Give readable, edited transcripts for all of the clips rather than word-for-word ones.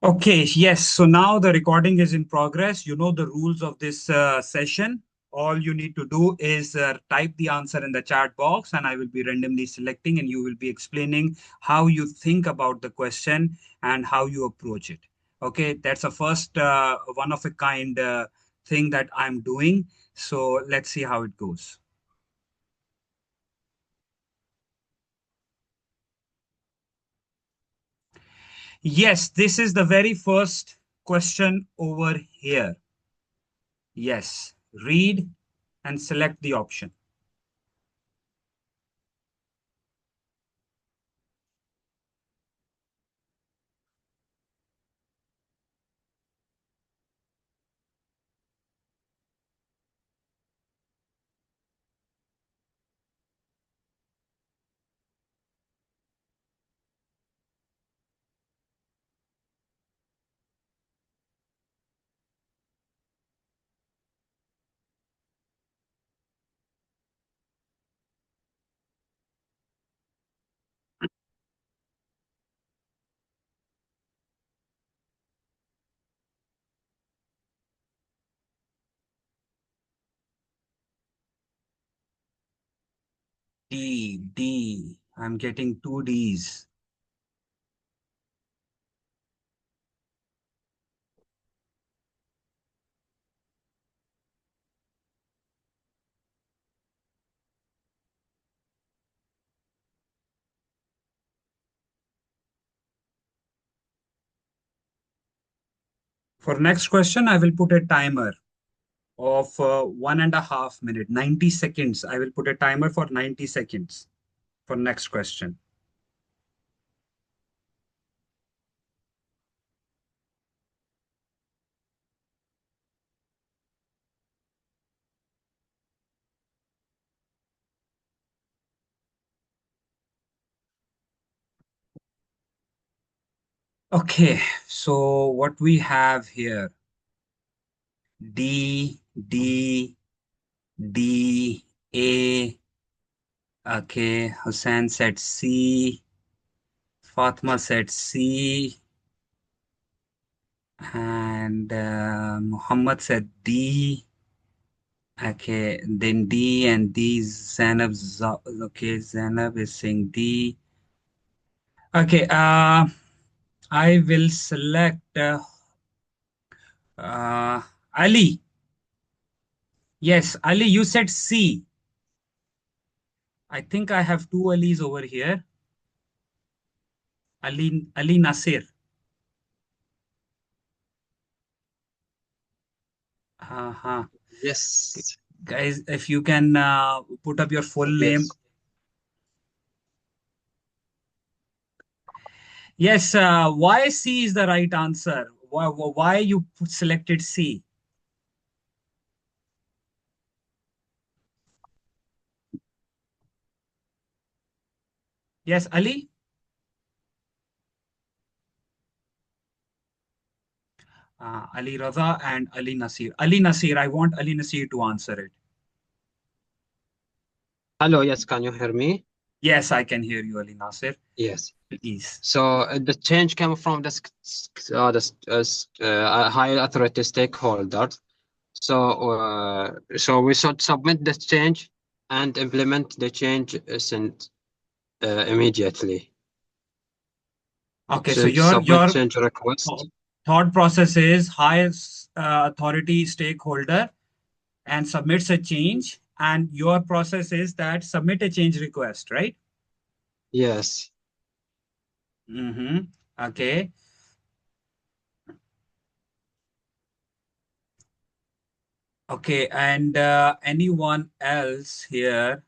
Okay, yes. So now the recording is in progress. You know the rules of this session. All you need to do is type the answer in the chat box, and I will be randomly selecting, and you will be explaining how you think about the question and how you approach it. Okay, that's a first one of a kind thing that I'm doing. So let's see how it goes. Yes, this is the very first question over here. Yes, read and select the option. D. I'm getting two Ds. For next question, I will put a timer of 1.5 minutes, 90 seconds. I will put a timer for 90 seconds for next question. Okay, so what we have here, D, D, D, A. Okay, Hussein said C, Fatma said C, and Muhammad said D. Okay, then D and D, okay, Zainab is saying D. Okay, I will select Ali. Yes, Ali, you said C. I think I have two Alis over here. Ali Nasir. Uh-huh. Yes, Guys, if you can put up your full name. yes. Yes, why C is the right answer? Why you selected C? Yes, Ali? Ali Raza and Ali Nasir. Ali Nasir, I want Ali Nasir to answer it. Hello, yes, can you hear me? Yes, I can hear you, Ali Nasir. Yes. Please. So the change came from the higher authority stakeholders. So we should submit the change and implement the change immediately. Okay, so Should your submit your change request. thought process is highest authority stakeholder and submits a change, and your process is that submit a change request, right? Yes. Mm-hmm. Okay. Okay, and anyone else here?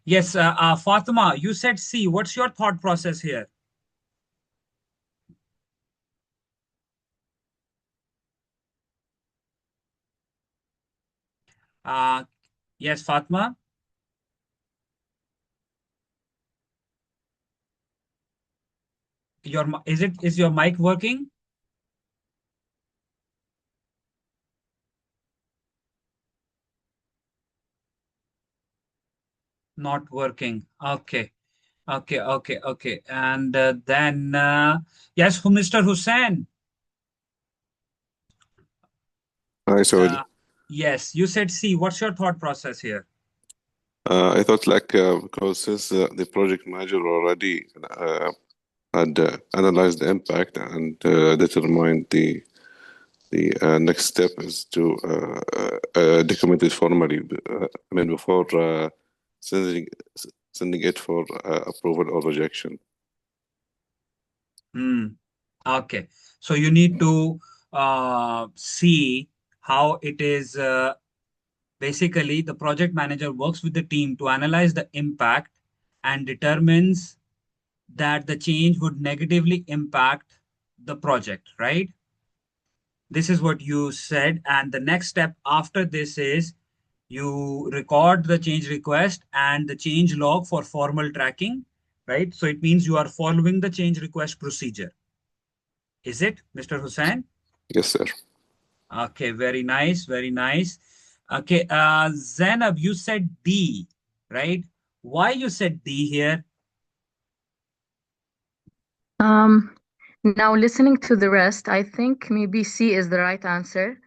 Yes, Fatima, you said C. What's your thought process here? Uh, yes, Fatima. Is your mic working? Not working. Okay. Okay, okay, okay. And then, yes, Mr. Hussain. Hi, Saud. Uh, yes, you said C. What's your thought process here? I thought because since the project manager already had analyzed the impact and determined the next step is to document it formally. I mean, before sending sending it for approval or rejection. Hmm. Okay. So you need to see how it is. Basically, the project manager works with the team to analyze the impact and determines that the change would negatively impact the project, right? This is what you said. And the next step after this is you record the change request and the change log for formal tracking, right? So it means you are following the change request procedure. Is it, Mr. Hussain? Yes, sir. Okay, very nice, very nice. Okay, Zainab, you said D, right? Why you said D here? Um, Now listening to the rest, I think maybe C is the right answer.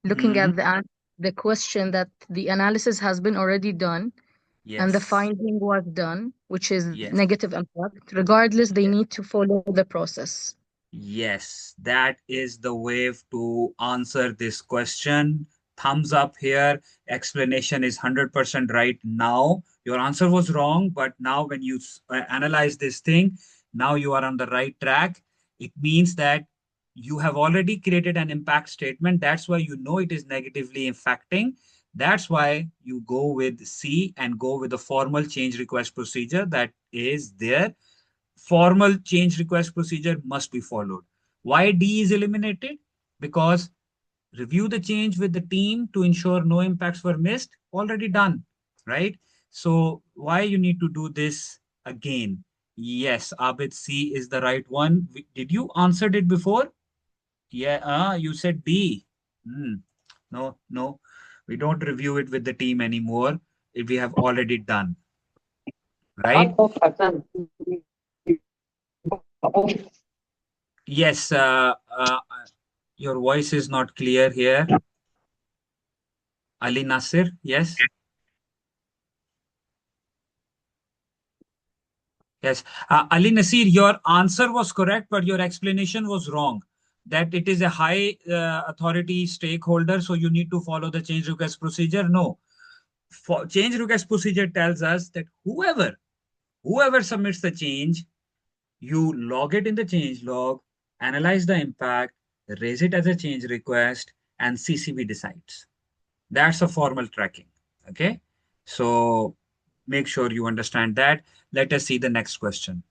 Looking Hmm. at the question that the analysis has been already done and the Yes, finding was done, which is yes. negative impact. Regardless, they need to follow the process. Yes, that is the way to answer this question. Thumbs up here. Explanation is 100% right now. Your answer was wrong, but now when you analyze this thing, now you are on the right track. It means that you have already created an impact statement. That's why you know it is negatively impacting. That's why you go with C and go with the formal change request procedure that is there. Formal change request procedure must be followed. Why D is eliminated? Because review the change with the team to ensure no impacts were missed, already done, right? So why you need to do this again? Yes, Abid, C is the right one. Did you answered it before? Yeah, you said D. Hmm. No, no, we don't review it with the team anymore. We have already done, right? Yes, your voice is not clear here. Ali Nasir, yes, yes. Ali Nasir, your answer was correct, but your explanation was wrong. That it is a high authority stakeholder, so you need to follow the change request procedure. No, change request procedure tells us that whoever submits the change, you log it in the change log, analyze the impact, raise it as a change request, and CCB decides. That's a formal tracking. Okay. So make sure you understand that. Let us see the next question.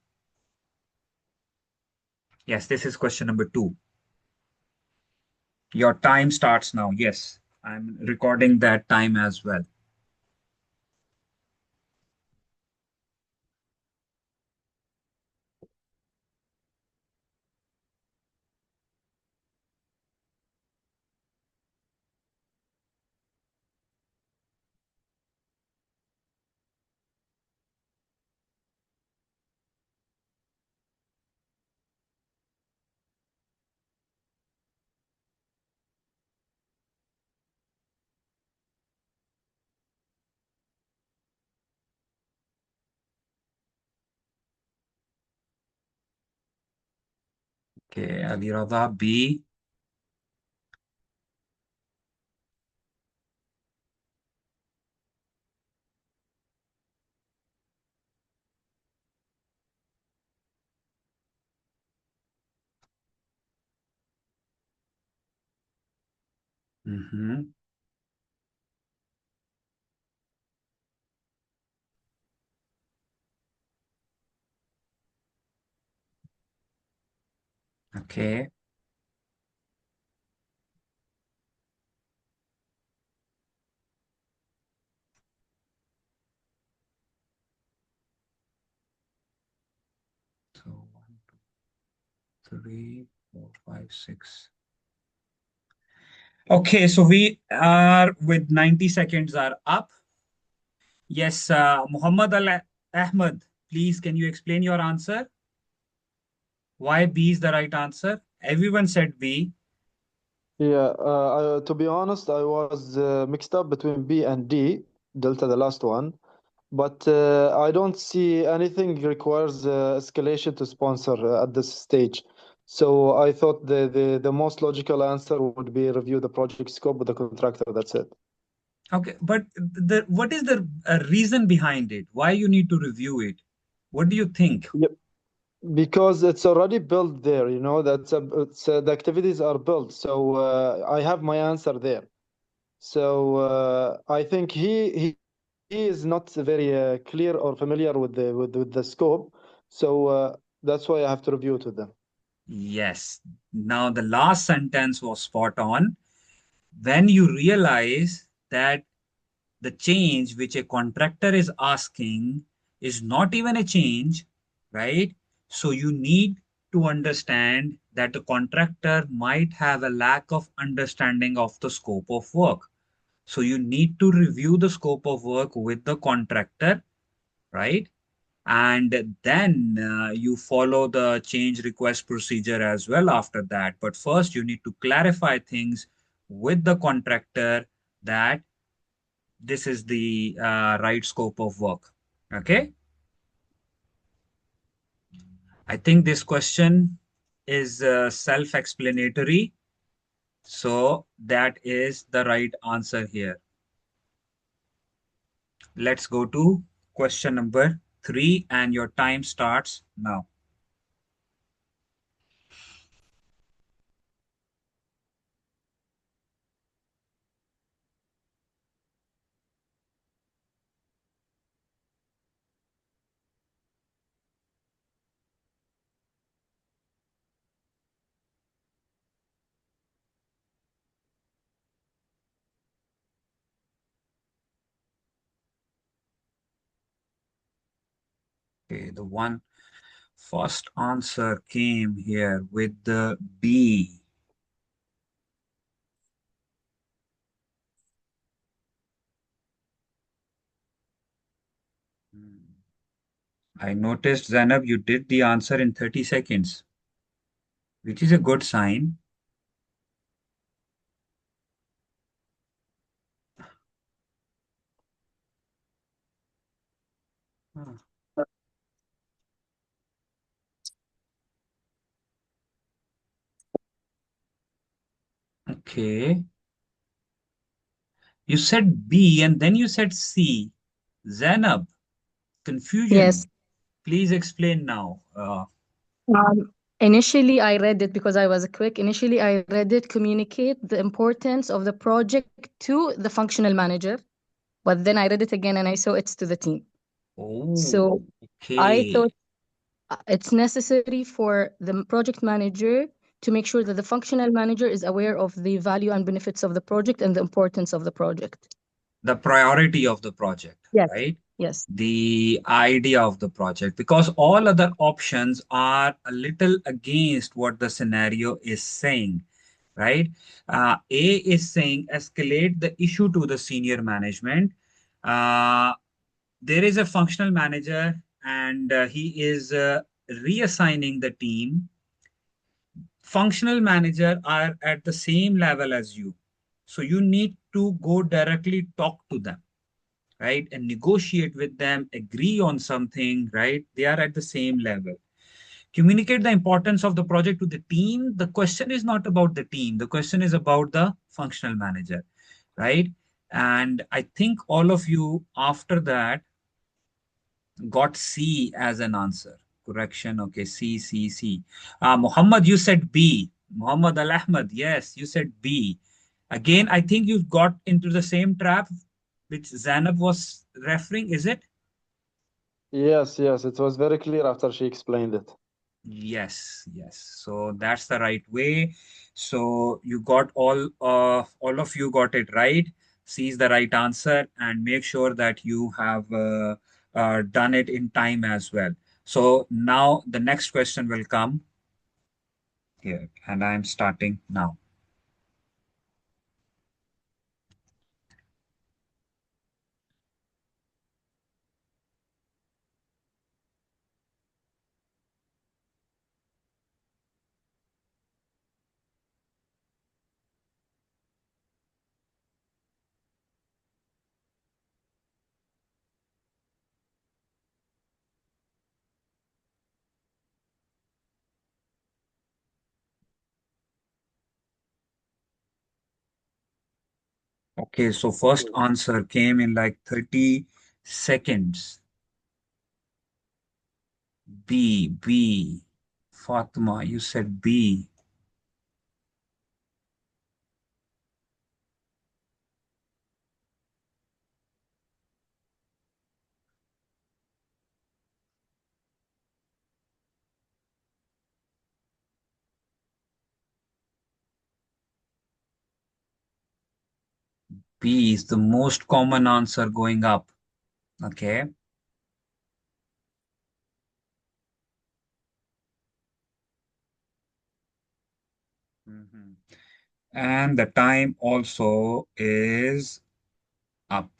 Yes, this is question number 2. Your time starts now. Yes, I'm recording that time as well. Okay, Ali Radha B. Mhm. Okay. So 1, 2, 3, 4, 5, 6. Okay, so we are with 90 seconds are up. Yes, Muhammad Al Ahmed. Please, can you explain your answer? Why B is the right answer? Everyone said B. Yeah, to be honest, I was mixed up between B and D, Delta, the last one. But I don't see anything requires escalation to sponsor at this stage. So I thought the most logical answer would be review the project scope with the contractor. That's it. Okay, but what is the reason behind it? Why you need to review it? What do you think? Yep. Because it's already built there, the activities are built. So I have my answer there. So I think he is not very clear or familiar with the scope. So that's why I have to review it with them. Yes. Now the last sentence was spot on. When you realize that the change which a contractor is asking is not even a change, right? So you need to understand that the contractor might have a lack of understanding of the scope of work. So you need to review the scope of work with the contractor, right? And then you follow the change request procedure as well after that. But first, you need to clarify things with the contractor that this is the right scope of work. Okay. I think this question is self-explanatory. So that is the right answer here. Let's go to question number 3, and your time starts now. Okay, the one first answer came here with the B. I noticed, Zainab, you did the answer in 30 seconds, which is a good sign. Ah, okay. You said B and then you said C. Zainab, Yes. confusion. Please explain now. Initially, I read it because I was quick. Initially, I read it communicate the importance of the project to the functional manager. But then I read it again and I saw it's to the team. So Oh, I okay. thought it's necessary for the project manager to make sure that the functional manager is aware of the value and benefits of the project and the importance of the project. The priority of the project, Yes. right? Yes. The idea of the project, because all other options are a little against what the scenario is saying, right? A is saying escalate the issue to the senior management. Uh, there is a functional manager and he is reassigning the team. Functional manager are at the same level as you. So you need to go directly talk to them, right? And negotiate with them, agree on something, right? They are at the same level. Communicate the importance of the project to the team. The question is not about the team, the question is about the functional manager, right? And I think all of you after that got C as an answer. Correction. Okay, C, C, C. Muhammad, you said B. Muhammad Al Ahmad, yes, you said B. Again, I think you got into the same trap which Zainab was referring, is it? Yes, yes, it was very clear after she explained it. Yes, yes. So that's the right way. So you got all of you got it right. C is the right answer, and make sure that you have done it in time as well. So now the next question will come here, and I'm starting now. Okay, so first answer came in like 30 seconds. B. Fatima, you said B. B is the most common answer going up. Okay. Mhm. And the time also is up.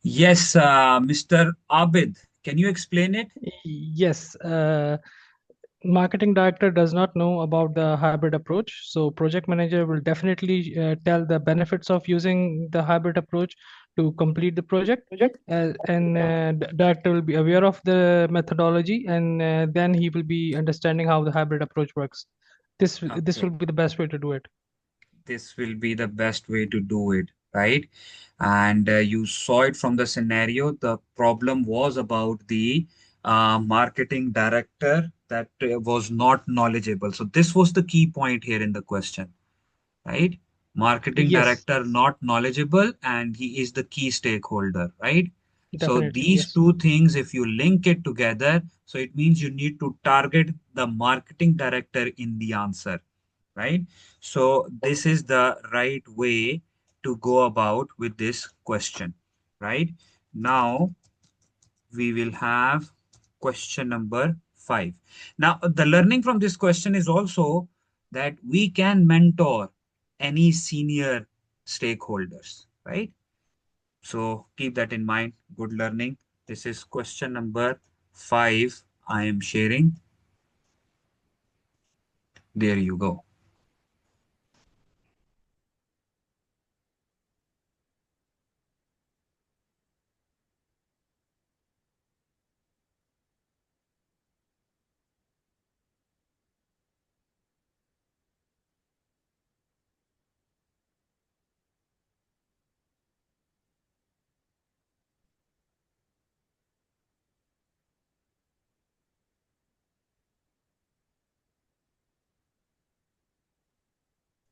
Yes, Mr. Abid, can you explain it? Yes, marketing director does not know about the hybrid approach. So project manager will definitely tell the benefits of using the hybrid approach to complete the project. And director will be aware of the methodology, and then he will be understanding how the hybrid approach works. This Okay. will be the best way to do it. This will be the best way to do it, right? And you saw it from the scenario. The problem was about the marketing director that was not knowledgeable. So this was the key point here in the question, right? Marketing Yes, director not knowledgeable, and he is the key stakeholder, right? So definitely. these Yes, two things, if you link it together, so it means you need to target the marketing director in the answer, right? So this is the right way to go about with this question, right? Now we will have question number 5. Now, the learning from this question is also that we can mentor any senior stakeholders, right? So keep that in mind. Good learning. This is question number 5. I am sharing. There you go.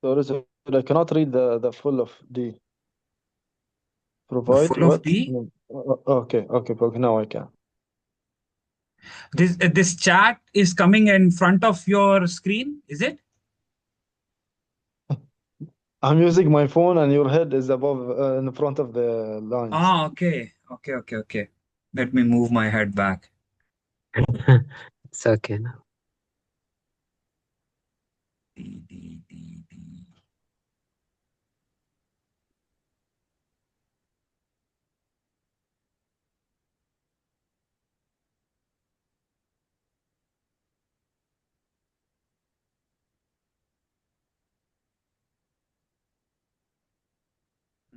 Sorry, sir, I cannot read the full of D. The Provide full of what? D. No. Okay, now I can. This chat is coming in front of your screen, is it? I'm using my phone and your head is above, in front of the lines. Ah, okay. Let me move my head back. It's okay now. D.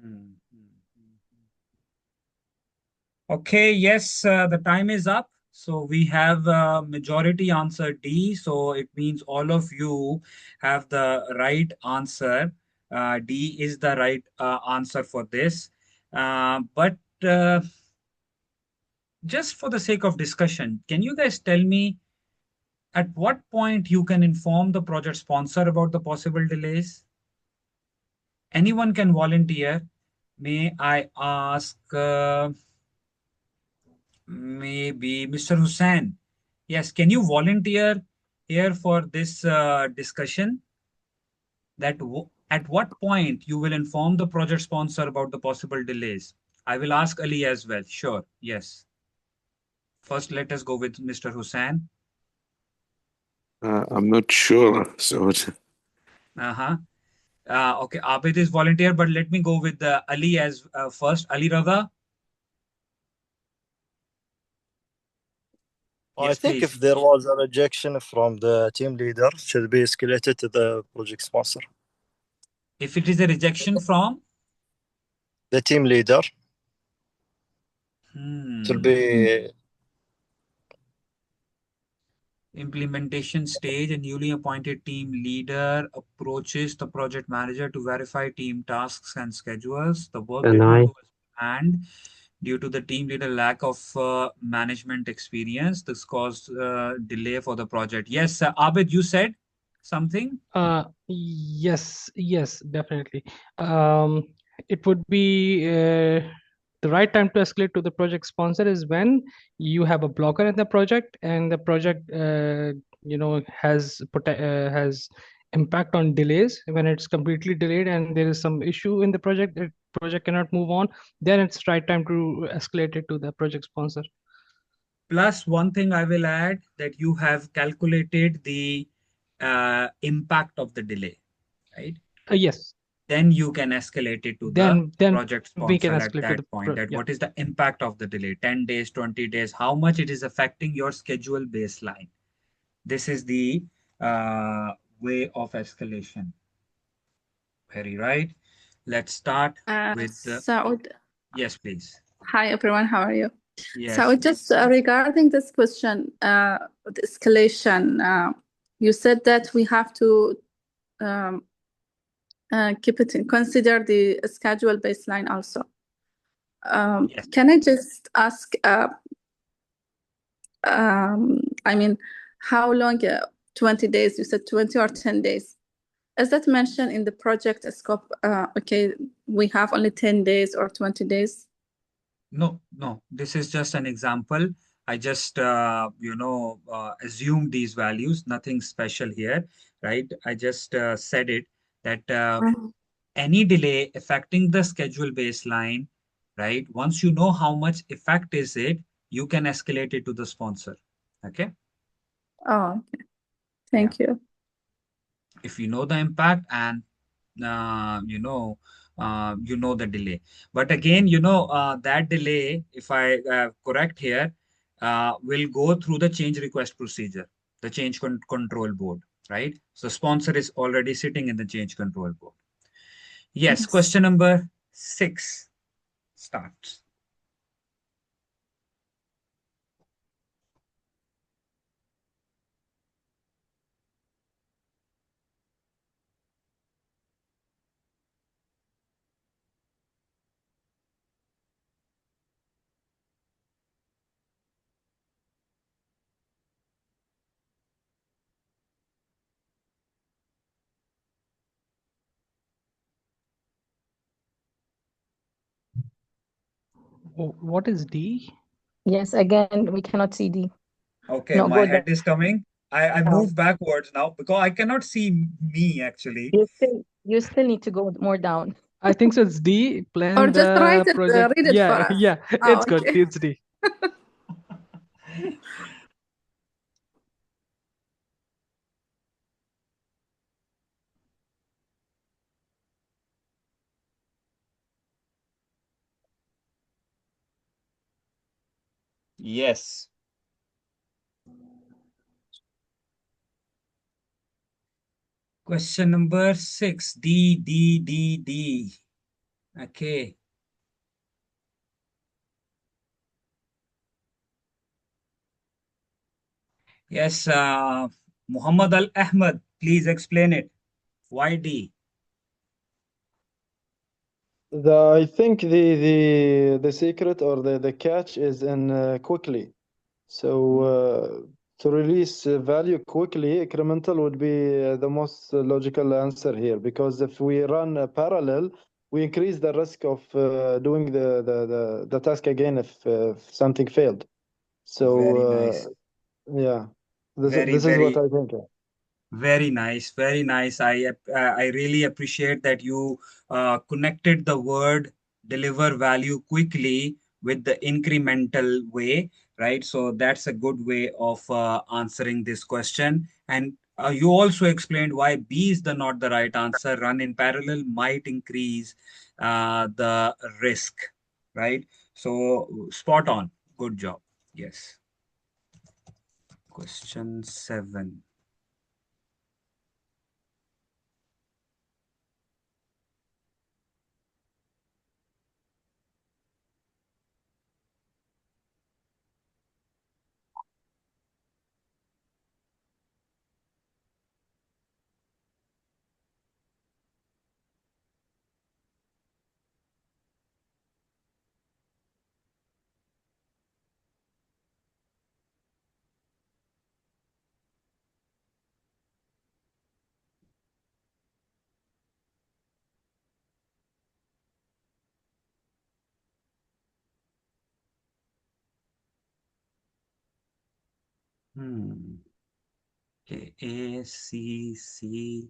Hmm. Okay, yes, the time is up. So we have majority answer D. So it means all of you have the right answer. D is the right answer for this. But just for the sake of discussion, can you guys tell me at what point you can inform the project sponsor about the possible delays? Anyone can volunteer. May I ask? Maybe Mr. Hussain. Yes, can you volunteer here for this discussion? That at what point you will inform the project sponsor about the possible delays? I will ask Ali as well. Sure. Yes. First, let us go with Mr. Hussain. I'm not sure. So Uh-huh. Okay, Abid is volunteer, but let me go with Ali as first. Ali Rada. I Yes, think if please. there was a rejection from the team leader, it should be escalated to the project sponsor. If it is a rejection from, The team leader should hmm, be Implementation stage, a newly appointed team leader approaches the project manager to verify team tasks and schedules. The work did Can not I? go as planned due to the team leader lack of management experience. This caused delay for the project. Yes, Abid, you said something? Yes, definitely. It would be the right time to escalate to the project sponsor is when you have a blocker in the project and the project, has impact on delays. When it's completely delayed and there is some issue in the project, the project cannot move on, then it's right time to escalate it to the project sponsor. Plus, one thing I will add that you have calculated the impact of the delay, right? Yes, Then you can escalate it to the then project we can sponsor at escalate to that the point. That yeah. what is the impact of the delay? 10 days, 20 days, how much it is affecting your schedule baseline. This is the way of escalation. Very right. Let's start with the. Saud, Yes, please. hi everyone, how are you? Yes. So just regarding this question, the escalation, you said that we have to keep it in, consider the schedule baseline also. Yes. Can I just ask, I mean, how long, 20 days, you said 20 or 10 days. Is that mentioned in the project scope? Okay, we have only 10 days or 20 days? No, no, this is just an example. I just, assumed these values, nothing special here, right? I just said it that any delay affecting the schedule baseline, right? Once you know how much effect is it, you can escalate it to the sponsor. Okay. Oh, okay. Yeah. Thank you. If you know the impact and you know the delay. But again, that delay, if I correct here, will go through the change request procedure, the change control board, right? So sponsor is already sitting in the change control board. Yes, question number 6 starts. What is D? Yes, again, we cannot see D. Okay, No, my go head is coming. I down. move backwards now because I cannot see me actually. You still need to go more down. I think so. It's D. Or Plan just write the it, project. read it for Yeah, us. yeah. Oh, It's good. okay. It's D. Yes. Question number 6. D, D, D, D. Okay. Yes, Muhammad Al Ahmed, please explain it. Why D? I think the secret or the catch is in quickly. So to release value quickly, incremental would be the most logical answer here, because if we run a parallel, we increase the risk of doing the task again if something failed. So Very nice. yeah, Very, this is what very I think. Very nice, very nice. I really appreciate that you connected the word deliver value quickly with the incremental way, right? So that's a good way of answering this question. And you also explained why B is the not the right answer. Run in parallel might increase the risk, right? So spot on. Good job. Yes. Question 7. Hmm. Okay, A, C, C.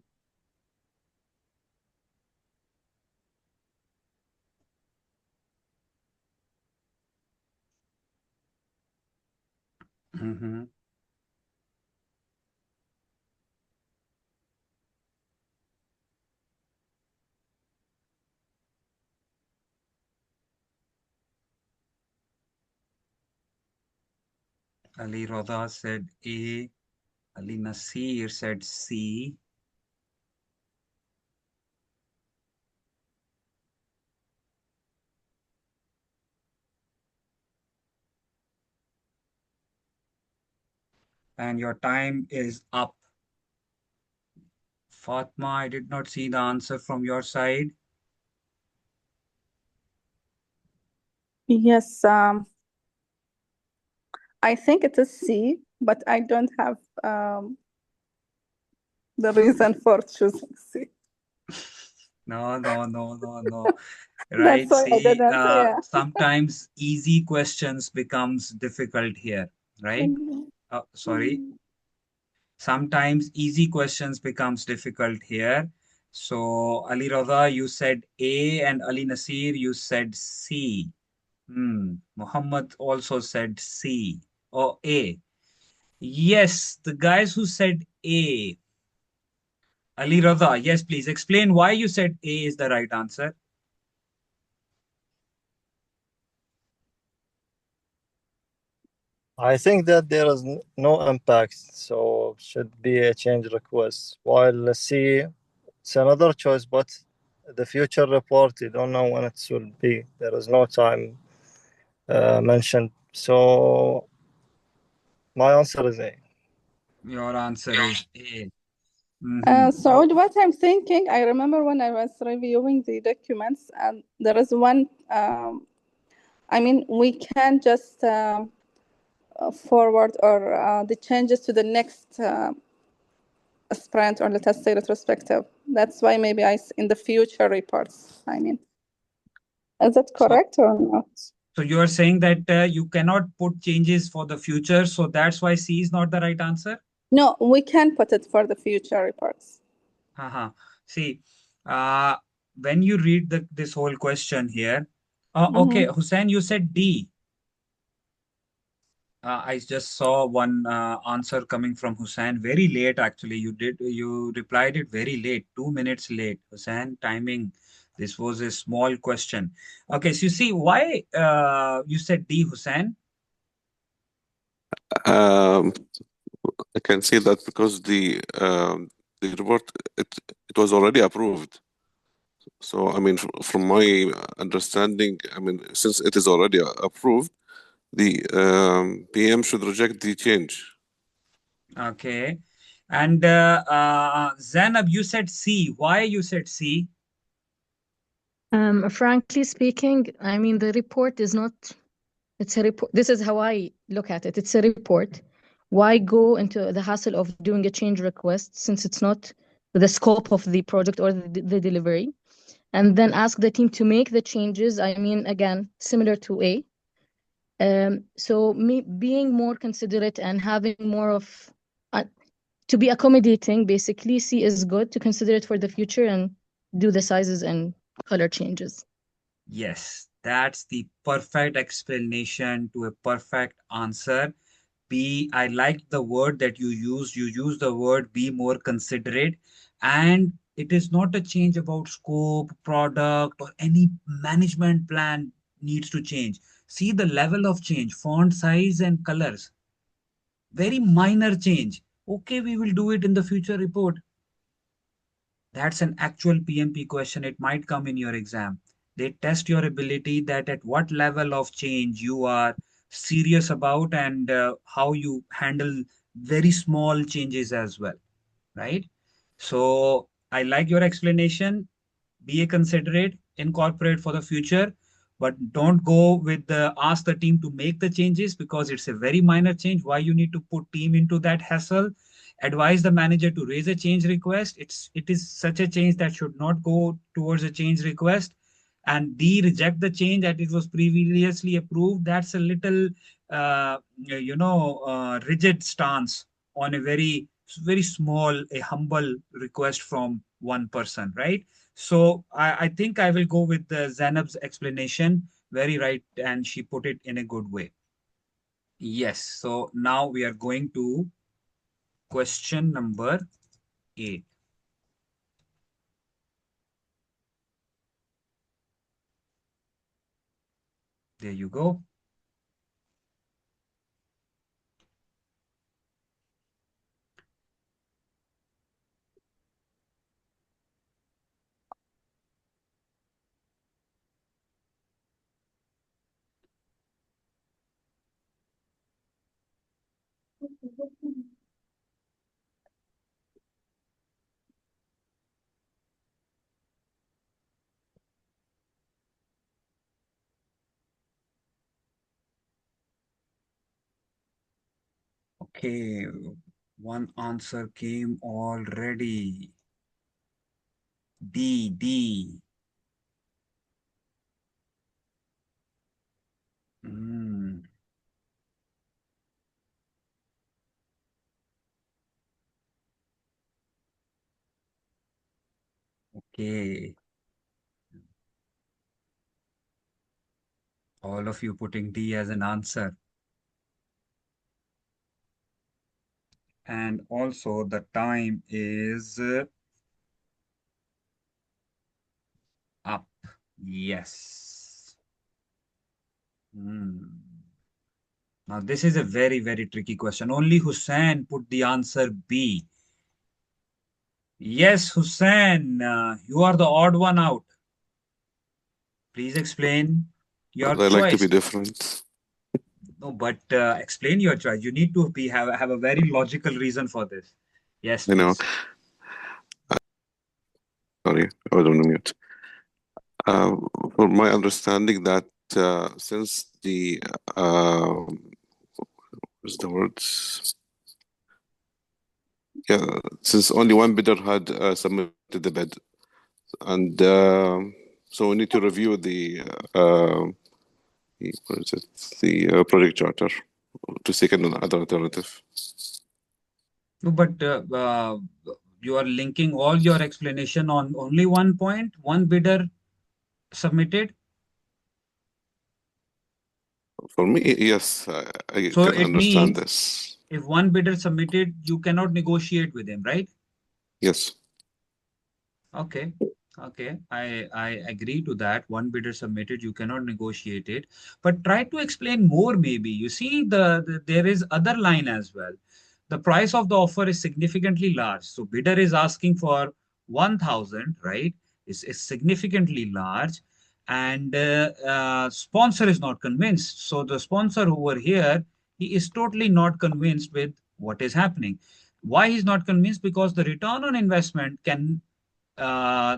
Mhm. Ali Rada said A. Ali Nasir said C. And your time is up. Fatma, I did not see the answer from your side. Yes, I think it is C, but I don't have the reason for choosing C. No, no, no, no, no. That's Right. why I See, didn't. Yeah. sometimes easy questions becomes difficult here, right? Sorry. Sometimes easy questions becomes difficult here. So Ali Rada, you said A, and Ali Nasir, you said C. Muhammad also said C or A. Yes, the guys who said A. Ali Rada, yes, please explain why you said A is the right answer. I think that there is no impact, so should be a change request. While let's see, it's another choice, but the future report, you don't know when it will be. There is no time mentioned. So my answer is A. Your answer is A. So what I'm thinking, I remember when I was reviewing the documents, and there is one. I mean, we can just forward or the changes to the next sprint, or let us say retrospective. That's why maybe in the future reports. I mean, is that So, correct or not? so you are saying that you cannot put changes for the future, so that's why C is not the right answer? No, we can put it for the future reports. Haha. See, uh, when you read this whole question here, okay, Hussein, you said D. I just saw one answer coming from Hussein very late, actually. You replied it very late, 2 minutes late. Hussein, timing. This was a small question. Okay, so you see why you said D, Hussein? Um, I can see that because the report it was already approved. So I mean, from my understanding, I mean, since it is already approved, the PM should reject the change. Okay. And Zainab, you said C. Why you said C? Frankly speaking, I mean, the report is not, it's a report. This is how I look at it. It's a report. Why go into the hassle of doing a change request since it's not the scope of the project or the delivery? And then ask the team to make the changes. I mean, again, similar to A. So me being more considerate and having more of, to be accommodating, basically, C is good to consider it for the future and do the sizes and color changes. Yes, that's the perfect explanation to a perfect answer. Be, I like the word that you use. You use the word be more considerate. And it is not a change about scope, product, or any management plan needs to change. See the level of change, font size and colors. Very minor change. Okay, we will do it in the future report. That's an actual PMP question. It might come in your exam. They test your ability that at what level of change you are serious about and how you handle very small changes as well, right? So I like your explanation. Be a considerate, incorporate for the future, but don't go with the ask the team to make the changes because it's a very minor change. Why you need to put team into that hassle? Advise the manager to raise a change request. It is such a change that should not go towards a change request. And D, reject the change that it was previously approved. That's a little rigid stance on a very small, a humble request from one person, right? So I think I will go with Zainab's explanation, very right, and she put it in a good way. Yes. So now we are going to question number 8. There you go. Okay, one answer came already. D. Hmm. Okay. All of you putting D as an answer. And also the time is up. Yes. Hmm. Now this is a very tricky question. Only Hussein put the answer B. Yes, Hussein, you are the odd one out. Please explain your I like to be choice. different. No, but explain your choice. You need to have a very logical reason for this. Yes, You know, please. sorry, I was on mute. Uh, for my understanding that since the what's the words? Yeah, since only one bidder had submitted the bid, and so we need to review what is it? The project charter to seek another alternative. No, but you are linking all your explanation on only one point, one bidder submitted. For me, yes, I So can it understand means this. if one bidder submitted, you cannot negotiate with him, right? Yes. Okay. Okay. I agree to that. One bidder submitted, you cannot negotiate it. But try to explain more, maybe. You see, there is other line as well. The price of the offer is significantly large. So bidder is asking for 1,000, right? Is significantly large. And sponsor is not convinced. So the sponsor over here, he is totally not convinced with what is happening. Why he's not convinced? Because the return on investment uh,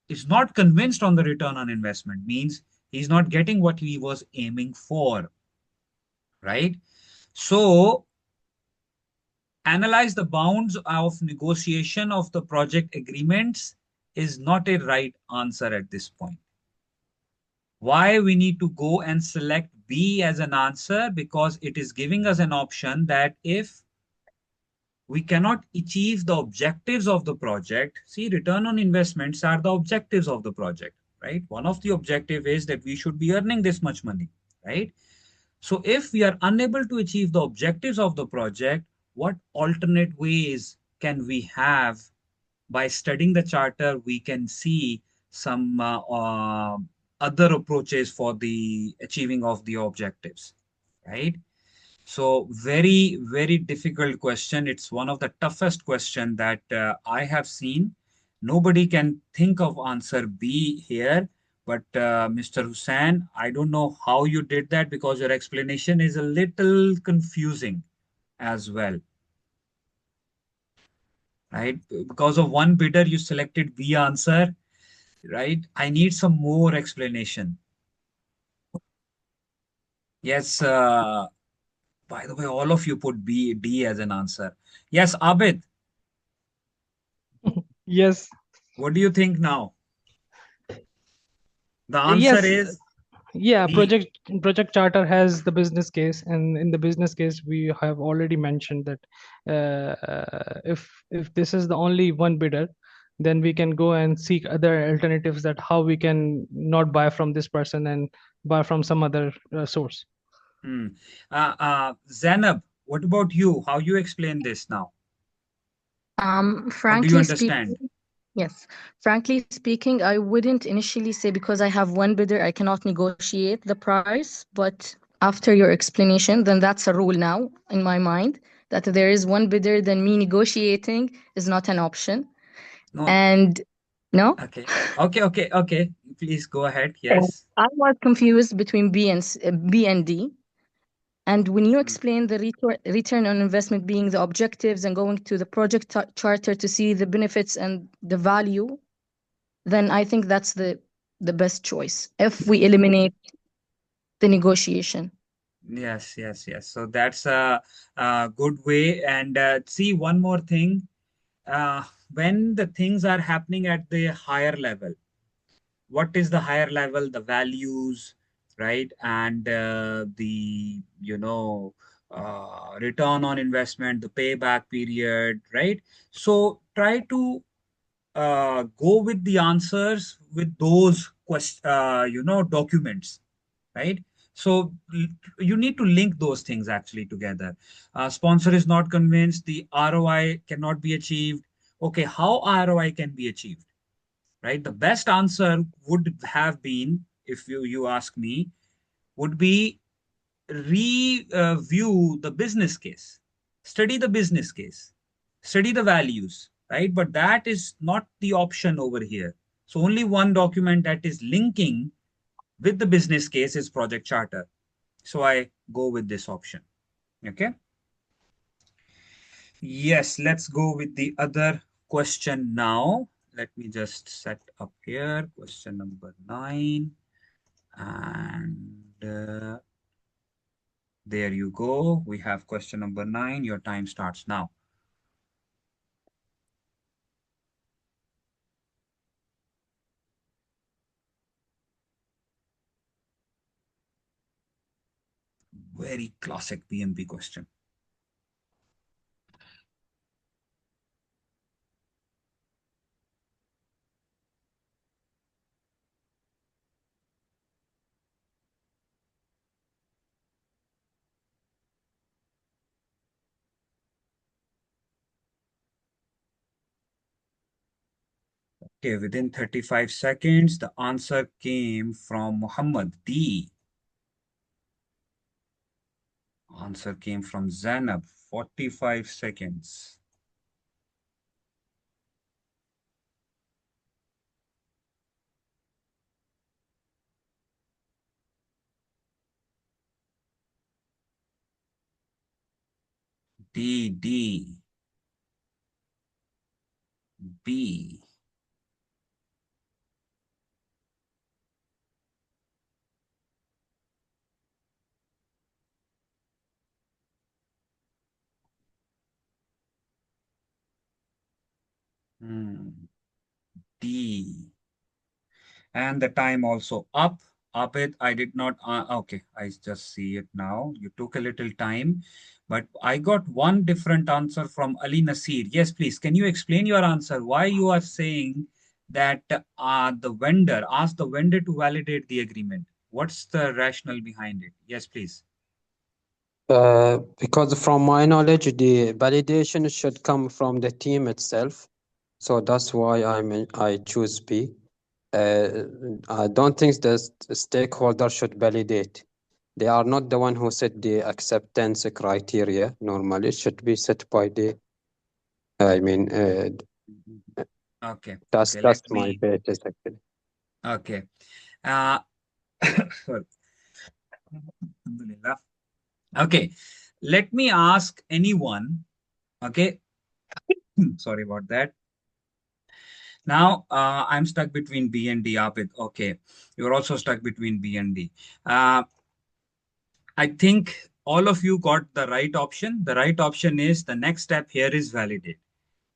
is not convinced on the return on investment, means he's not getting what he was aiming for, right? So analyze the bounds of negotiation of the project agreements is not a right answer at this point. Why we need to go and select B as an answer? Because it is giving us an option that if we cannot achieve the objectives of the project. See, return on investments are the objectives of the project, right? One of the objective is that we should be earning this much money, right? So if we are unable to achieve the objectives of the project, what alternate ways can we have? By studying the charter, we can see some other approaches for the achieving of the objectives, right? So very difficult question. It's one of the toughest question that I have seen. Nobody can think of answer B here. But Mr. Hussain, I don't know how you did that because your explanation is a little confusing as well, right? Because of one bidder, you selected B answer, right? I need some more explanation. Yes. By the way, all of you put D as an answer. Yes, Abid. Yes. What do you think now? The answer Yes. is Yeah, The project charter has the business case, and in the business case, we have already mentioned that if this is the only one bidder, then we can go and seek other alternatives that how we can not buy from this person and buy from some other source. Zainab, what about you? How you explain this now? Or do you Frankly speaking, understand? yes. Frankly speaking, I wouldn't initially say because I have one bidder, I cannot negotiate the price. But after your explanation, then that's a rule now in my mind that there is one bidder, then me negotiating is not an option. No. And no? Okay. Please go ahead. And Yes. I was confused between B and D. And when you Hmm. explain the return on investment being the objectives and going to the project charter to see the benefits and the value, then I think that's the best choice if we eliminate the negotiation. Yes. So that's a good way. And see, one more thing. When the things are happening at the higher level, what is the higher level? The values, right? And the, return on investment, the payback period, right? So try to go with the answers with those documents, right? So you need to link those things actually together. Sponsor is not convinced, the ROI cannot be achieved. Okay, how ROI can be achieved, right? The best answer would have been, if you ask me, would be review the business case, study the business case, study the values, right? But that is not the option over here. So only one document that is linking with the business case is project charter. So I go with this option. Okay. Yes, let's go with the other question now. Let me just set up here question number 9. And there you go. We have question number 9. Your time starts now. Very classic PMP question. Okay, within 35 seconds, the answer came from Muhammad D. Answer came from Zainab, 45 seconds. D, B. D. And the time also up it. I did not, okay, I just see it now. You took a little time, but I got one different answer from Ali Nasir. Yes, please. Can you explain your answer? Why you are saying that the vendor, ask the vendor to validate the agreement? What's the rationale behind it? Yes, please. Because from my knowledge, the validation should come from the team itself. So that's why I choose B. I don't think the stakeholder should validate. They are not the one who set the acceptance criteria. Normally, it should be set by the. I mean, Okay. that's Let my me. basis actually. Okay. Sorry. Alhamdulillah. Okay. Let me ask anyone. Okay. Sorry about that. Now I'm stuck between B and D, Abid. Okay. You're also stuck between B and D. I think all of you got the right option. The right option is the next step here is validate.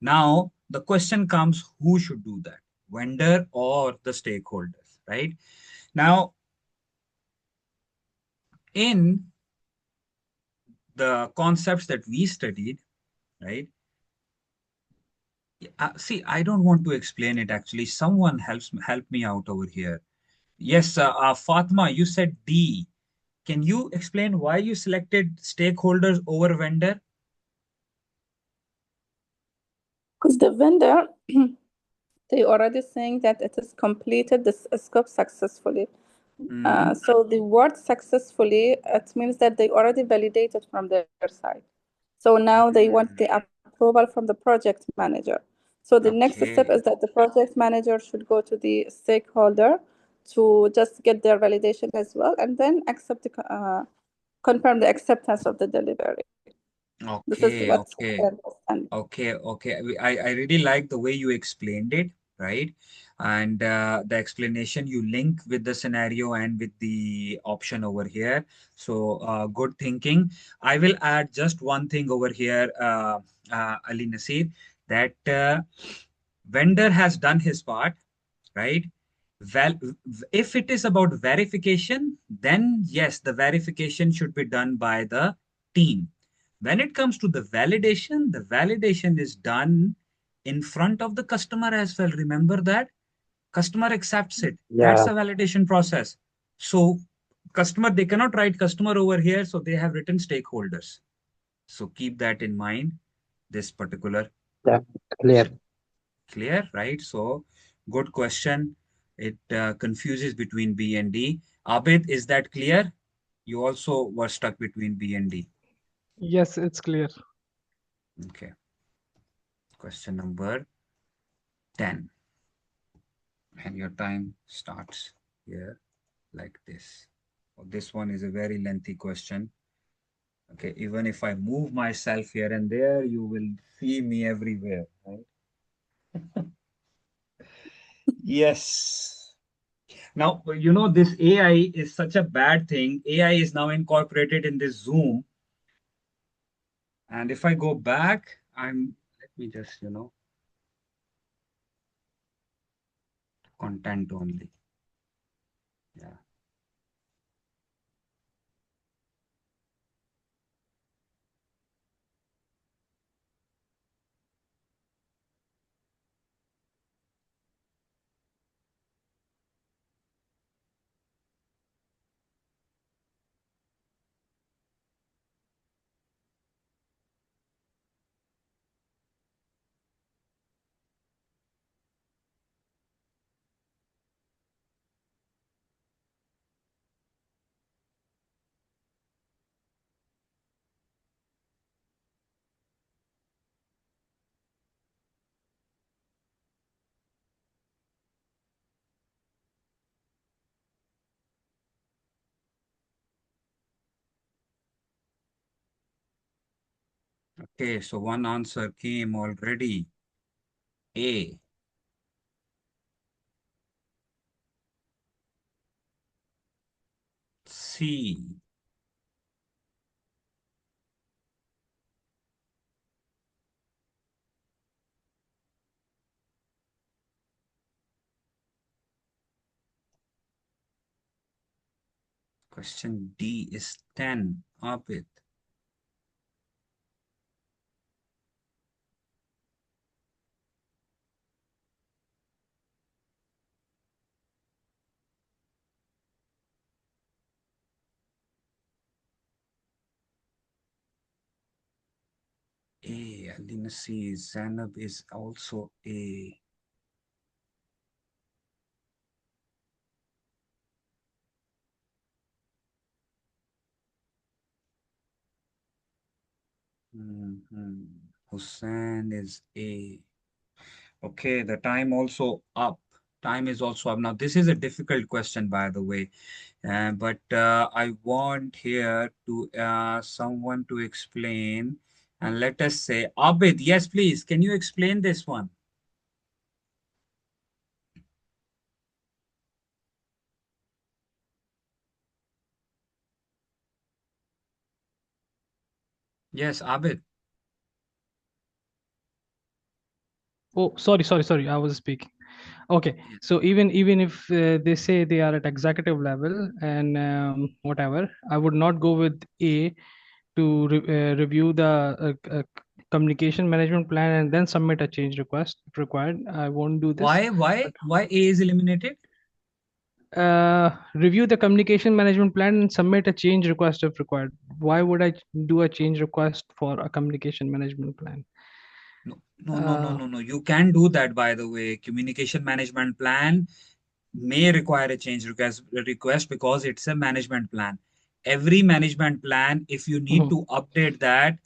Now, the question comes, who should do that? Vendor or the stakeholders, right? Now, in the concepts that we studied, right? See, I don't want to explain it actually. Someone help me out over here. Yes, Fatma, you said D. Can you explain why you selected stakeholders over vendor? Because the vendor, they already saying that it has completed this scope successfully. Mhm. So the word successfully, it means that they already validated from their side. So now they want the approval from the project manager. So the next step is Okay. that the project manager should go to the stakeholder to just get their validation as well, and then confirm the acceptance of the delivery. This is Okay, what okay. I understand. Okay. I really like the way you explained it, right? And the explanation you link with the scenario and with the option over here. So good thinking. I will add just one thing over here, Ali Nasir, that vendor has done his part, right? Well, if it is about verification, then yes, the verification should be done by the team. When it comes to the validation is done in front of the customer as well. Remember that customer accepts it. That's Yeah, the validation process. So customer, they cannot write customer over here, so they have written stakeholders. So keep that in mind, this particular yeah, clear. clear, right? So good question. It confuses between B and D. Abid, is that clear? You also were stuck between B and D. Yes, it's clear. Okay. Question number 10. And your time starts here like this. Oh, this one is a very lengthy question. Okay, even if I move myself here and there, you will see me everywhere, right? Yes. Now, this AI is such a bad thing. AI is now incorporated in this Zoom. And if I go back, let me just, content only. Yeah. Okay, so one answer came already. A. C. Question D is 10. Abid. A. Alina C. Zainab is also A. Hussein is A. Okay, the time also up. Time is also up. Now, this is a difficult question, by the way. But I want here to someone to explain. And let us say, Abid, yes, please. Can you explain this one? Yes, Abid. Oh, sorry. I was speaking. Okay, so even if they say they are at executive level and whatever, I would not go with A to review the communication management plan and then submit a change request if required. I won't do this. Why A is eliminated? Review the communication management plan and submit a change request if required. Why would I do a change request for a communication management plan? No. You can do that, by the way. Communication management plan may require a change request because it's a management plan. Every management plan, if you need to update that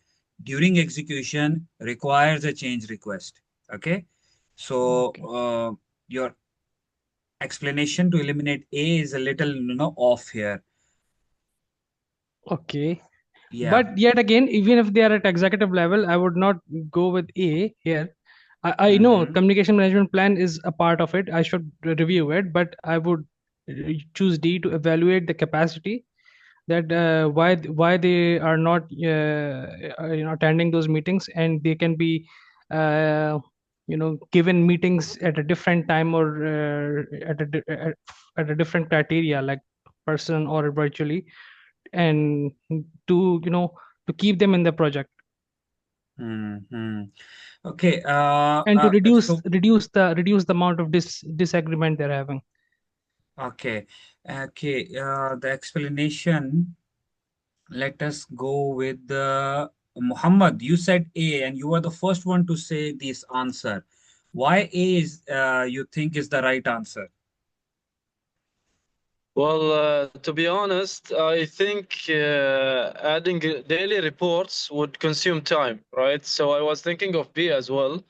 during execution, requires a change request. Okay. So your explanation to eliminate A is a little off here. Okay. Yeah. But yet again, even if they are at executive level, I would not go with A here. I know communication management plan is a part of it. I should review it, but I would choose D to evaluate the capacity, that why they are not attending those meetings, and they can be given meetings at a different time or at a different criteria, like person or virtually, and to to keep them in the project Okay. and to reduce So reduce the amount of disagreement they're having. okay. The explanation. Let us go with Muhammad. You said A, and you are the first one to say this answer. Why A is you think is the right answer? Well, to be honest, I think adding daily reports would consume time, right? So I was thinking of B as well.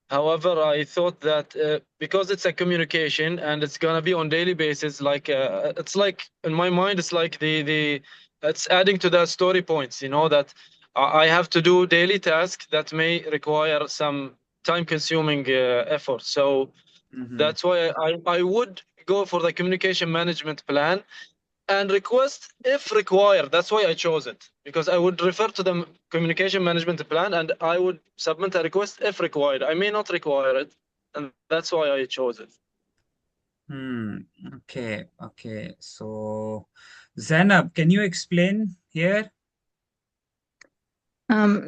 However, I thought that because it's a communication and it's gonna be on daily basis, like it's like in my mind, it's like the it's adding to the story points, that I have to do daily tasks that may require some time-consuming effort. So that's why I would go for the communication management plan and request if required. That's why I chose it, because I would refer to the communication management plan and I would submit a request if required. I may not require it, and that's why I chose it. Okay. So, Zainab, can you explain here?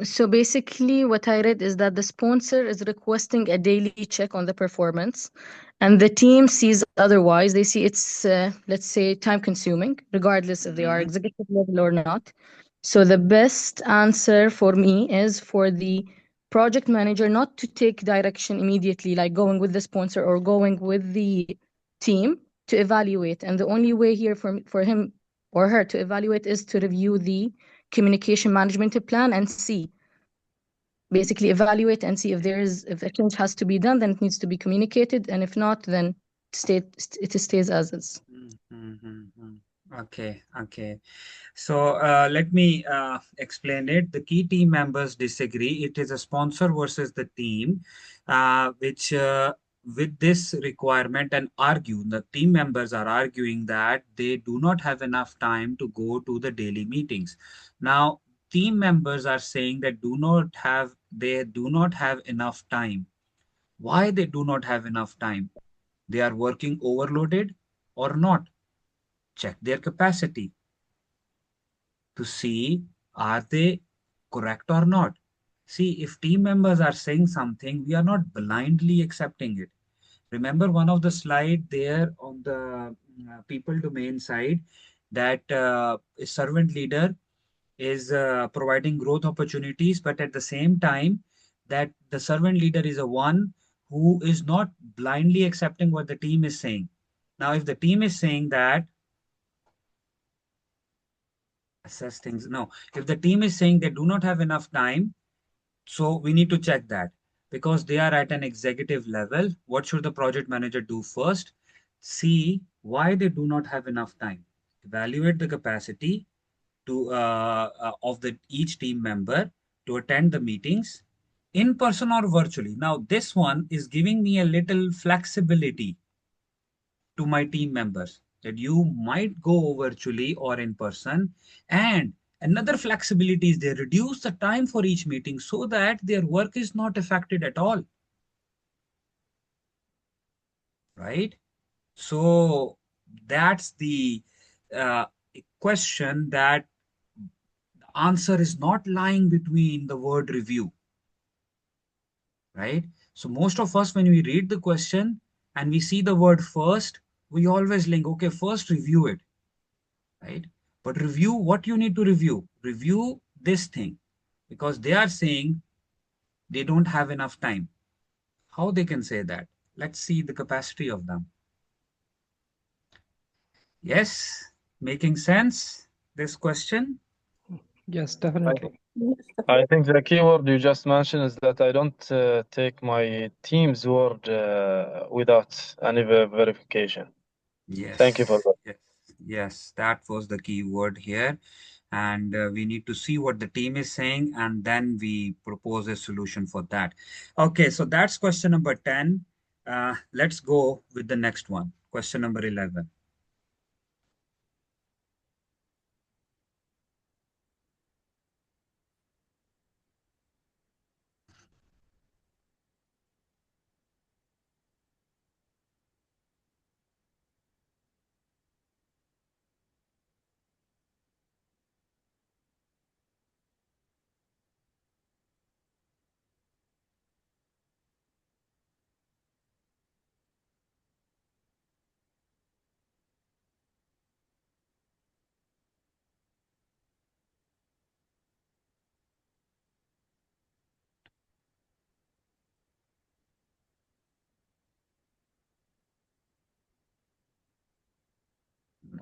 So basically, what I read is that the sponsor is requesting a daily check on the performance, and the team sees otherwise. They see it's, let's say, time consuming, regardless if they are executive level or not. So the best answer for me is for the project manager not to take direction immediately, like going with the sponsor or going with the team to evaluate. And the only way here for him or her to evaluate is to review the communication management plan and basically evaluate and see if a change has to be done, then it needs to be communicated, and if not, then it stays as is. Okay. So let me explain it. The key team members disagree. It is a sponsor versus the team, which with this requirement and argue. The team members are arguing that they do not have enough time to go to the daily meetings. Now, team members are saying that they do not have enough time. Why they do not have enough time? They are working overloaded or not? Check their capacity to see are they correct or not. See, if team members are saying something, we are not blindly accepting it. Remember one of the slide there on the people domain side that a servant leader is providing growth opportunities, but at the same time, that the servant leader is a one who is not blindly accepting what the team is saying. Now, if the team is saying that assess things, no, if the team is saying they do not have enough time, so we need to check that because they are at an executive level. What should the project manager do first? See why they do not have enough time. Evaluate the capacity to of the each team member to attend the meetings in person or virtually. Now this one is giving me a little flexibility to my team members that you might go virtually or in person. And another flexibility is they reduce the time for each meeting so that their work is not affected at all. right? So that's the question that the answer is not lying between the word review, right? So most of us, when we read the question and we see the word first, we always link, okay, first review it, right? But review what you need to review. Review this thing because they are saying they don't have enough time. How they can say that? Let's see the capacity of them. Yes, making sense, this question? Yes, I, definitely. I think the keyword you just mentioned is that I don't take my team's word without any verification. Thank you for Yes, that. yes, yes, that was the key word here. And we need to see what the team is saying, and then we propose a solution for that. Okay, so that's question number 10. Let's go with the next one. Question number 11.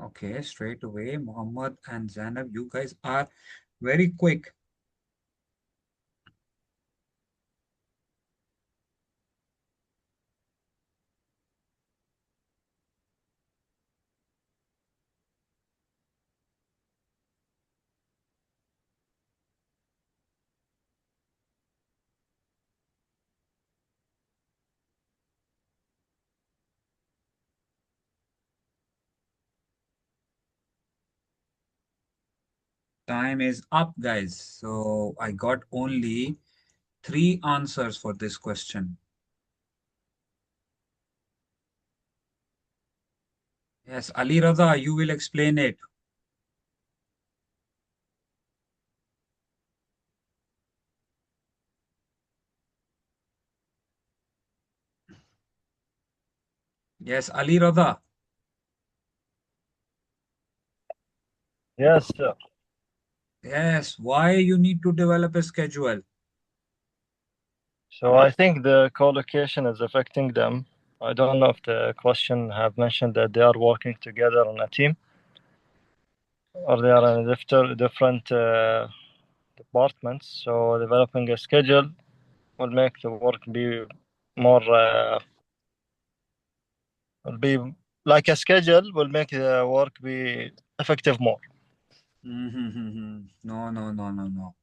Okay, straight away, Muhammad and Zainab, you guys are very quick. Time is up, guys. So I got only 3 answers for this question. Yes, Ali Radha, you will explain it. Yes, Ali Radha. Yes, sir. Yes, why you need to develop a schedule? So I think the co-location is affecting them. I don't know if the question have mentioned that they are working together on a team or they are in different departments. So developing a schedule will make the work be more will be like a schedule will make the work be effective more. No, no, no, no, no.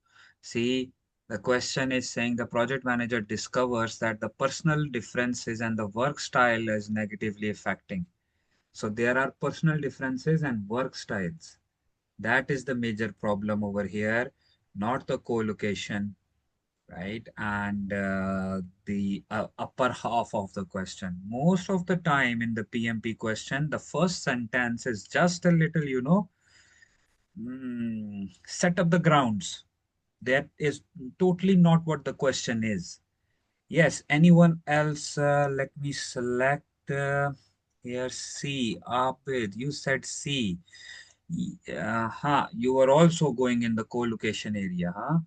See, the question is saying the project manager discovers that the personal differences and the work style is negatively affecting. So there are personal differences and work styles. That is the major problem over here, not the co-location, right? And the upper half of the question. Most of the time in the PMP question, the first sentence is just a little, set up the grounds. That is totally not what the question is. Yes, anyone else? Let me select here C. Apid, you said C. You were also going in the co-location area, huh?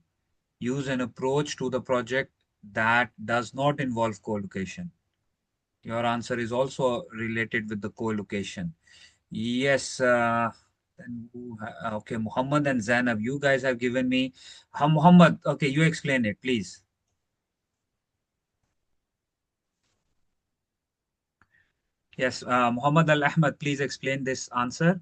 Use an approach to the project that does not involve co-location. Your answer is also related with the co-location. Yes. Okay, Muhammad and Zainab, you guys have given me. Muhammad, okay, you explain it, please. Yes, Muhammad Al Ahmad, please explain this answer.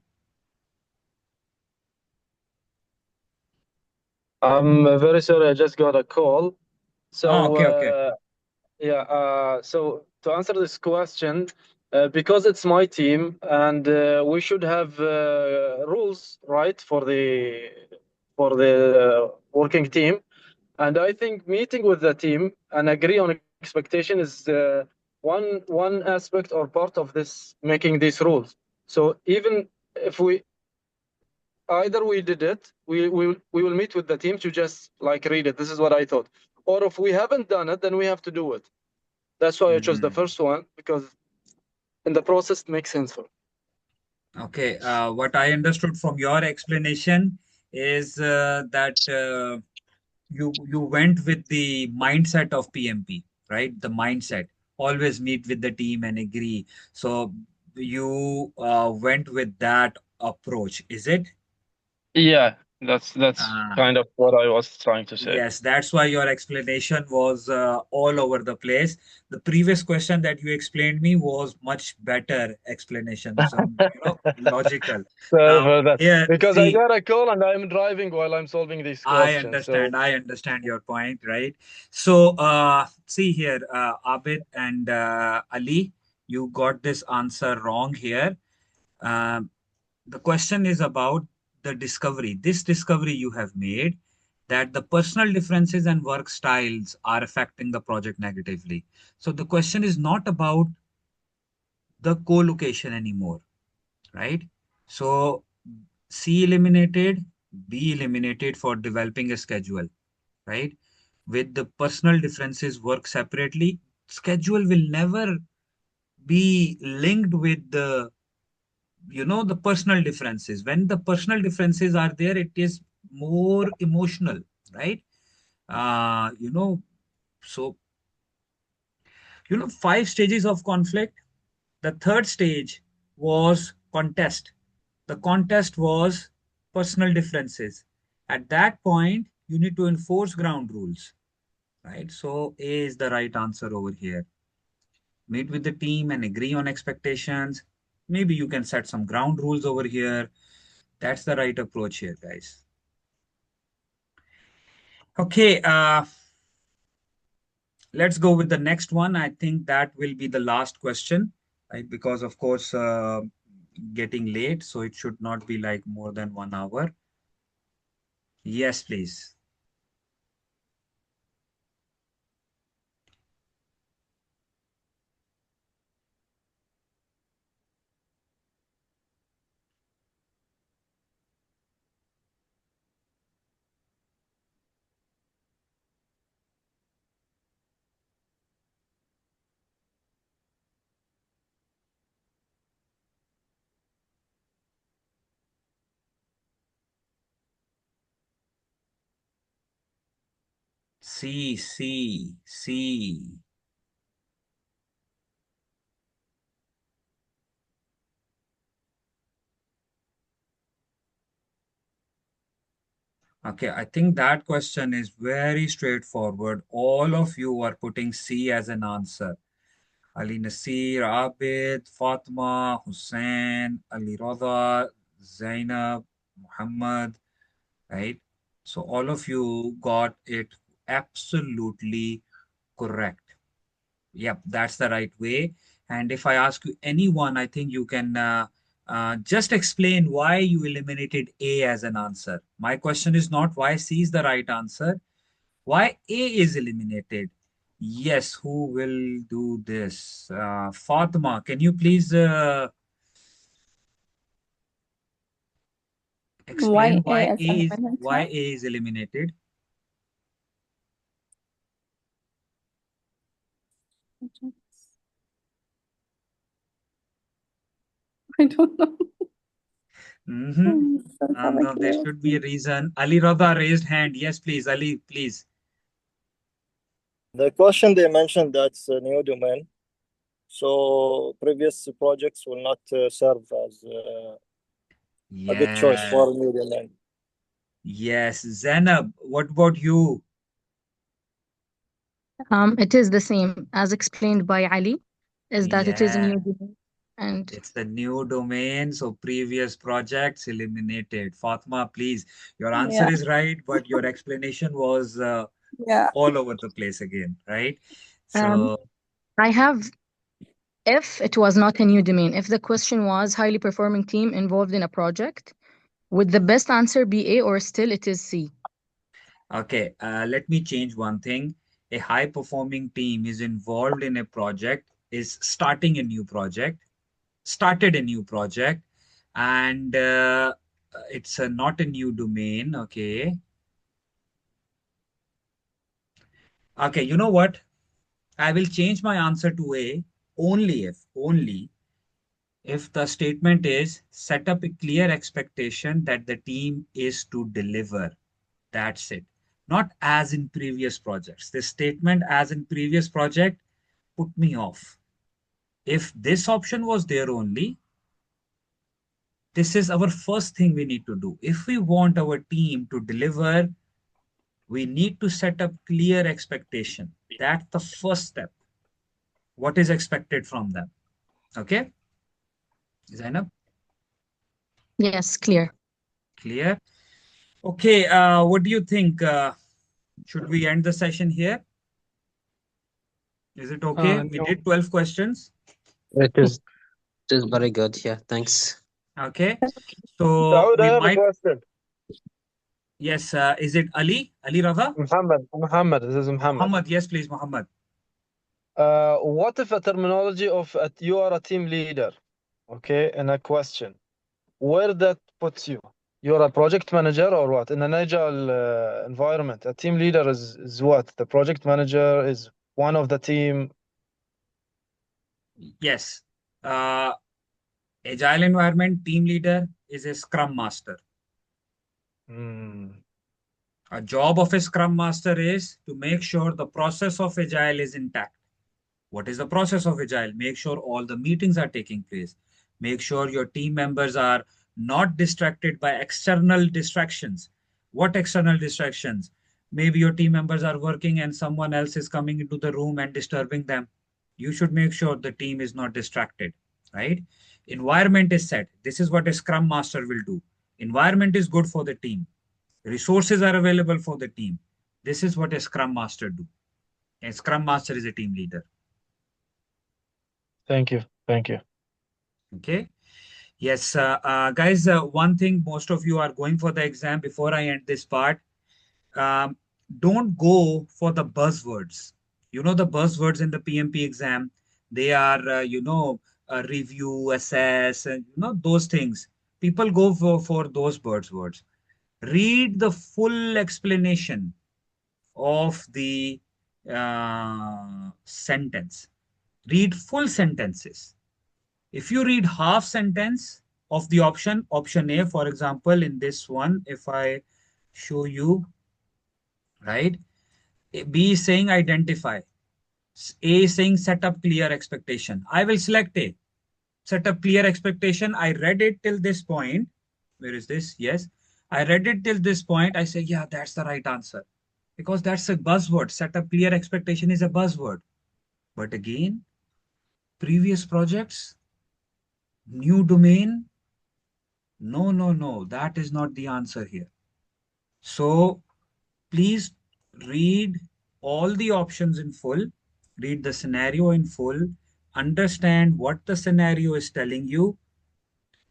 I'm very sorry, I just got a call. Oh, So, okay, okay. yeah, so to answer this question, because it's my team and we should have rules, right, for the working team. And I think meeting with the team and agree on expectation is one aspect or part of this making these rules. So even if we either we did it, we will meet with the team to just like read it. This is what I thought. Or if we haven't done it, then we have to do it. That's why I chose the first one, because in the process it makes sense for me. Okay, what I understood from your explanation is that you went with the mindset of PMP, right? The mindset, always meet with the team and agree. So you went with that approach, is it? Yeah, that's Uh, kind of what I was trying to say. yes, that's why your explanation was all over the place. The previous question that you explained me was much better explanation, some logical. Sorry Now for that. here, Because I see, got a call and I'm driving while I'm solving these questions. So I understand your point, right? So, see here, Abid and Ali, you got this answer wrong here. Um, the question is about the discovery. This discovery you have made that the personal differences and work styles are affecting the project negatively. So the question is not about the co-location anymore, right? So C eliminated, B eliminated for developing a schedule, right? With the personal differences work separately, schedule will never be linked with the personal differences. When the personal differences are there, it is more emotional, right? uh you know so 5 stages of conflict. The third stage was contest. The contest was personal differences. At that point you need to enforce ground rules, right? So A is the right answer over here. Meet with the team and agree on expectations. Maybe you can set some ground rules over here. That's the right approach here, guys. Okay, let's go with the next one. I think that will be the last question, right? Because of course, getting late, so it should not be like more than 1 hour. Yes, please. C, C, C. Okay, I think that question is very straightforward. All of you are putting C as an answer. Ali Nasir, Abid, Fatma, Hussein, Ali Rada, Zainab, Muhammad, right? So all of you got it absolutely correct. Yep, that's the right way. And if I ask you anyone, I think you can just explain why you eliminated A as an answer. My question is not why C is the right answer, why A is eliminated. Yes, who will do this? Fatima, can you please explain Why A is why eliminated? A is eliminated? I don't know. Mm-hmm. So No, there complicated. should be a reason. Ali Rada raised hand. Yes, please. Ali, please. The question they mentioned, that's a new domain. So previous projects will not serve as a good choice Yeah. for new domain. Yes. Zainab, what about you? It is the same as explained by Ali, is that it is a Yeah. new domain. And It's the new domain. So previous projects eliminated. Fatma, please. Your answer Yeah, is right, but your explanation was yeah. all over the place again, right? um, So I have, if it was not a new domain, if the question was highly performing team involved in a project, would the best answer be A or still it is C? okay, let me change one thing. A high performing team is involved in a project. is starting a new project, started a new project, and it's not a new domain. Okay. Okay, you know what? I will change my answer to A only if the statement is set up a clear expectation that the team is to deliver. That's it. Not as in previous projects. This statement, as in previous project, put me off. If this option was there only, this is our first thing we need to do. If we want our team to deliver, we need to set up clear expectation. That's the first step. What is expected from them? Okay, Zainab? Yes, clear. Clear? Okay, what do you think? Should we end the session here? Is it okay? We No. did 12 questions. It is very good. Yeah, thanks. Okay, so Saud, I we have a might, question. yes, is it Ali? Ali Rava? Muhammad, this is Muhammad. Muhammad, yes, please, Muhammad. What if a terminology of you are a team leader, okay, in a question, where that puts you? You're a project manager or what? In an agile environment, a team leader is what? The project manager is one of the team. Yes. Agile environment team leader is a scrum master. Hmm. A job of a scrum master is to make sure the process of agile is intact. What is the process of agile? Make sure all the meetings are taking place. Make sure your team members are not distracted by external distractions. What external distractions? Maybe your team members are working and someone else is coming into the room and disturbing them. You should make sure the team is not distracted, right? Environment is set. This is what a scrum master will do. Environment is good for the team. Resources are available for the team. This is what a scrum master do. A scrum master is a team leader. Thank you. Thank you. Okay. Yes, guys, one thing most of you are going for the exam before I end this part. Um, don't go for the buzzwords. You know, the buzzwords in the PMP exam, they are, review, assess, and those things. People go for those buzzwords. Read the full explanation of the sentence. Read full sentences. If you read half sentence of the option A, for example, in this one, if I show you, right? B is saying identify. A is saying set up clear expectation. I will select A. Set up clear expectation. I read it till this point. Where is this? Yes. I read it till this point. I say, yeah, that's the right answer. Because that's a buzzword. Set up clear expectation is a buzzword. But again, previous projects, new domain, no, that is not the answer here. So please read all the options in full, read the scenario in full, understand what the scenario is telling you,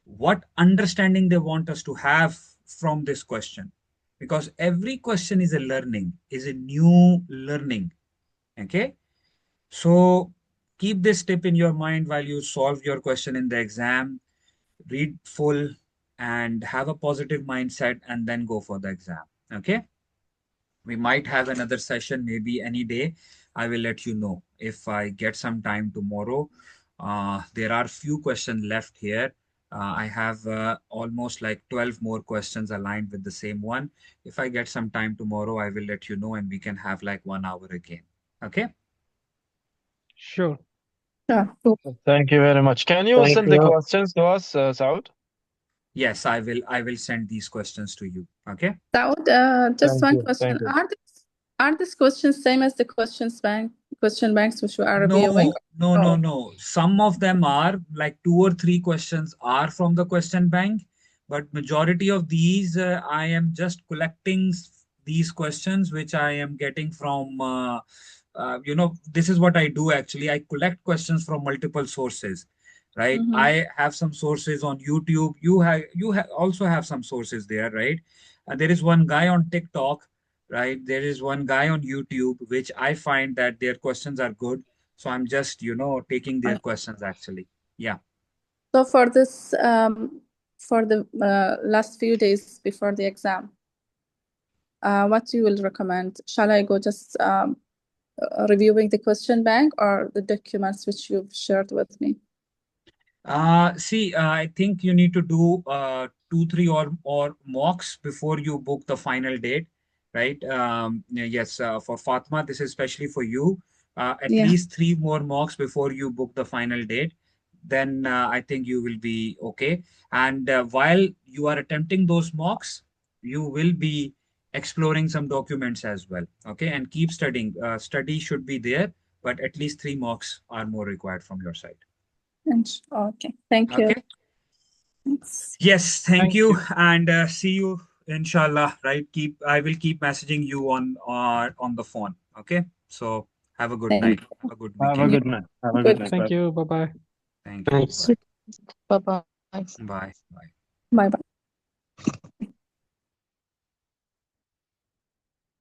what understanding they want us to have from this question. Because every question is a learning, is a new learning. Okay. So keep this tip in your mind while you solve your question in the exam. Read full and have a positive mindset and then go for the exam. Okay. We might have another session maybe any day. I will let you know if I get some time tomorrow. There are few questions left here. I have almost like 12 more questions aligned with the same one. If I get some time tomorrow, I will let you know and we can have like 1 hour again. Okay. Sure. Yeah. Thank you very much. Can you Thank send the you. questions to us, Saud? Yes, I will. I will send these questions to you. Okay. Dawood, just Thank one you. question. Thank you. Are these questions same as the question banks which we are reviewing? No. Some of them are like 2 or 3 questions are from the question bank, but majority of these I am just collecting these questions which I am getting from. This is what I do actually. I collect questions from multiple sources, right? Mm-hmm. I have some sources on YouTube. You also have some sources there, right? There is one guy on TikTok, right? There is one guy on YouTube, which I find that their questions are good. So I'm just, taking their questions actually. Yeah. So for this, for the last few days before the exam, what you will recommend? Shall I go just reviewing the question bank or the documents which you've shared with me? See, I think you need to do 2, 3 or mocks before you book the final date, right? Yes, for Fatma, this is especially for you. At Yeah. least 3 more mocks before you book the final date. Then I think you will be okay. And while you are attempting those mocks, you will be exploring some documents as well. Okay, and keep studying. Study should be there, but at least 3 mocks are more required from your side. Okay. Thank you. Okay. Thanks. Yes, thank Thank you, you. and see you inshallah. Right, I will keep messaging you on the phone. Okay, so have a good Thank night. you. Have a good Have a weekend. good night. Have a good Good. night. Thank Bye. you. Bye bye. Thank you. Thanks. Bye. Bye bye. Bye. Bye. Bye bye.